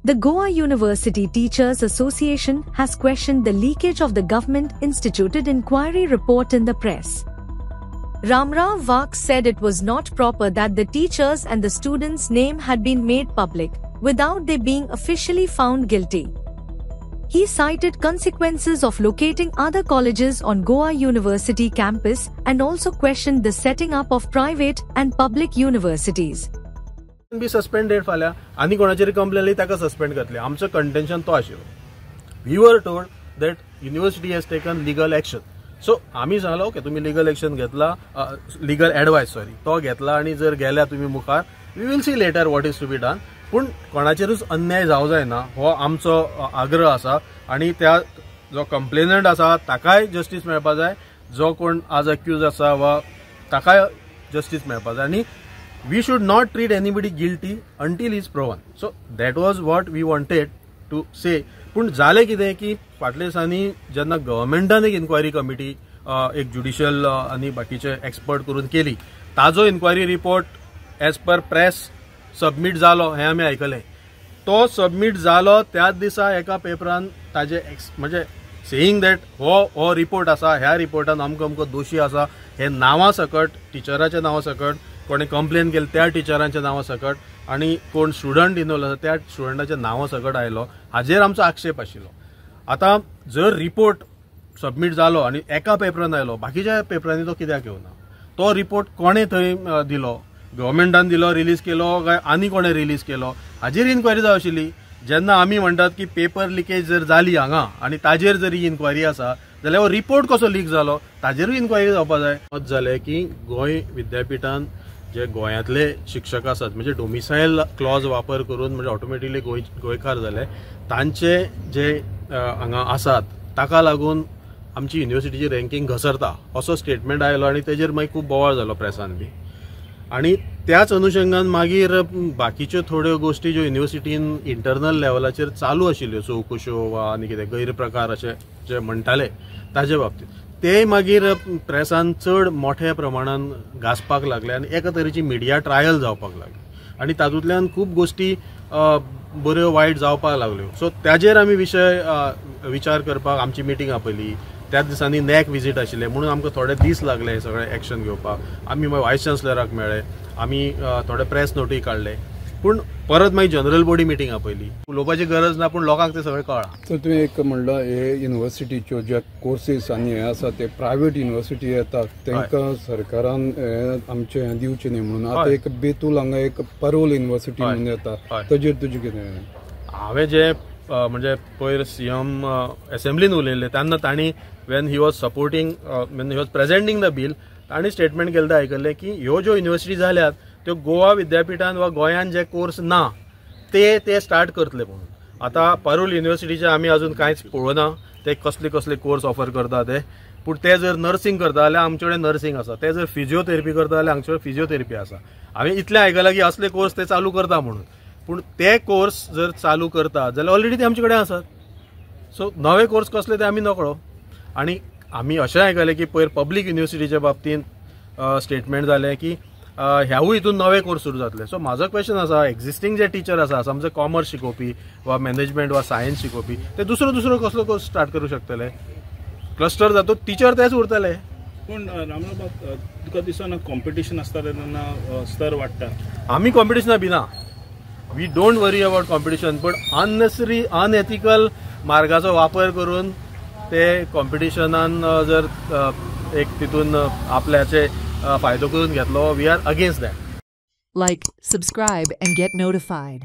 The Goa University Teachers Association has questioned the leakage of the government-instituted inquiry report in the press. Ramrao Vak said it was not proper that the teachers and the students' name had been made public, without they being officially found guilty. He cited consequences of locating other colleges on Goa University campus and also questioned the setting up of private and public universities. Be suspended फाल्यां आनी कोणाचेर complain oily ताका suspend करतले. आमचो contention तो आशिल्लो. We were told that university has taken legal action. So आमी सांगलो ओके तुमी लिगल एक्शन घेतला, लिगल एडवायस तो घेतला आनी जर गेल्या तुमी मुखार we will see later what is to be done. पूण कोणाचेरूच अन्याय जावं जायना हो आमचो आग्रह आसा आनी त्या जो कंप्लेनंट आसा ताकाय जस्टीस मेळपाक जाय, जो कोण आज एक्यूज आसा वा ताकाय जस्टीस मेळपाक जाय आनी we should not treat anybody guilty until he is proven. So that was what we wanted to say. पण जाले कितें की फाटल्या दिसांनी जेन्ना गव्हर्मेंटान एक इन्क्वायरी कमिटी एक ज्युडिशियल आनी बाकीचे एक्सपर्ट करून केली, ताजो inquiry report as per press submit जालो हें आमी आयकलें. तो सबमीट जालो त्याच दिसा एका पेपरान ताजे म्हणजे सेयिंग दॅट हो रिपोर्ट आसा, ह्या रिपोर्टान अमको अमको दोशी आसा हे नांवा सकट, टिचराच्या नांवा सकट, कोणी कंप्लेन केली त्या टिचरांच्या नांवा सकट आनी कोण स्टुडंट इनवॉल्व आसा त्या स्टुडंटाच्या नांवा सकट आयलो, हाजेर आमचो आक्षेप आशिल्लो. आतां जर रिपोर्ट सबमीट जालो आनी एका पेपरान आयलो, बाकीच्या पेपरांनी तो कित्याक येवना? तो रिपोर्ट कोणे थंय दिलो? गव्हर्मेंटान दिलो, रिलीज केलो काय आनी कोणे रिलीज केलो? हाजेर इन्क्वायरी जावं आशिल्ली. जेन्ना आमी म्हणटात की पेपर लिकेज जर जाली हांगा आनी ताजेर जर ही इन्क्वायरी आसा जाल्यार हो रिपोर्ट कसो लीक जालो ताजेरूय इन्क्वायरी जावपाक जाय. मत जालें की गोंय विद्यापीठान जे गोंयांतले शिक्षक आसात म्हणजे डोमिसायल क्लॉज वापर करून म्हणजे ऑटोमॅटिकली गोंयकार जाले, तांचे जे हांगा आसात ताका लागून आमची युनिवर्सिटीची रँकींग घसरता असो स्टेटमेंट आयलो आनी तेजेर मागीर खूब बोवाळ जालो प्रेसान बी. आनी त्याच अनुशंगान मागीर बाकीच्यो थोड्यो गोष्टी ज्यो युनिवर्सिटीन इंटरनल लेवलाचेर चालू आशिल्ल्यो चवकश्यो वा आनी कितें गैरप्रकार अशे जे म्हणटाले ताजे बाबतींत ते मागीर प्रेसान चड मोठ्या प्रमाणान गाजपाक लागले आनी एका तरेची मिडिया ट्रायल जावपाक लागली आनी तातूंतल्यान खूब गोष्टी बऱ्यो वायट जावपाक लागल्यो. सो ताजेर आमी विचार करपाक आमची मिटींग आपयली. त्याच दिसांनी नॅक विजीट आशिल्लें म्हणून आमकां थोडे दीस लागले सगळें एक्शन घेवपाक. आमी मागीर वायस चान्सलराक मेळ्ळे, आमी थोडे प्रेस नोटी काडले, पूण परत मागीर जनरल बॉडी मिटींग आपयली. उलोवपाची गरज ना पूण लोकांक ते सगळें कळ्ळां. तर तुवें एक म्हणला हे युनिवर्सिटीच्यो जे कोर्सीस आनी हे आसा ते प्रायवेट युनिवर्सिटी येतात तांकां सरकारान आमचे दिवचे न्ही म्हणून. आतां एक बेतूल हांगा एक परोल युनिवर्सिटी म्हणून येता, ताजेर तुजें कितें? हांवें जे म्हणजे पयर सीएम असेंब्लीन उलयल्ले तेन्ना तांणी when he was supporting when he was presenting the bill तांणी स्टेटमेंट केलें आयकल्लें की ह्यो ज्यो युनिवर्सिटी जाल्यात त्यो गोवा विद्यापीठान वा गोंयान जे कोर्स ना ते स्टार्ट करतले म्हणून. आतां परोल युनिवर्सिटीचे आमी अजून कांयच पळोवना ते कसले कोर्स ऑफर करता ते. पूण ते जर नर्सिंग करता जाल्यार आमचे कडेन नर्सिंग आसा, ते जर फिजिओथेरपी करता जाल्यार आमचे कडेन फिजिओथेरपी आसा. हांवें इतलें आयकलां की असले कोर्स ते चालू करता म्हणून. पूण ते कोर्स जर चालू करता जाल्यार ऑलरेडी ते आमचे कडेन आसात. सो नवे कोर्स कसले ते आमी नकळो. आनी आमी अशें आयकलें की पयर पब्लीक युनिवर्सिटीच्या बाबतींत स्टेटमेंट जालें की ह्यावूय हितून नवे कोर्स सुरू जातले. सो म्हाजो क्वेश्चन आसा, एक्झिस्टींग जे टीचर आसा समजा कॉमर्स शिकोवपी वा मॅनेजमेंट वा सायन्स शिकोवपी ते दुसरो कसलो कोर्स स्टार्ट करूं शकतले? क्लस्टर जातो टीचर तेच उरतले. पूण रामराव तुका दिसना कॉम्पिटिशन आसता तेन्ना स्तर वाडटा? आमी कॉम्पिटिशना भिना, we don't worry about competition. पूण अननेसेसरी अनएथिकल मार्गाचो वापर करून ते कॉम्पिटिशनान जर एक तितून आपल्याचे फायदो करून घेतलो, we are against that. Like, subscribe and get notified.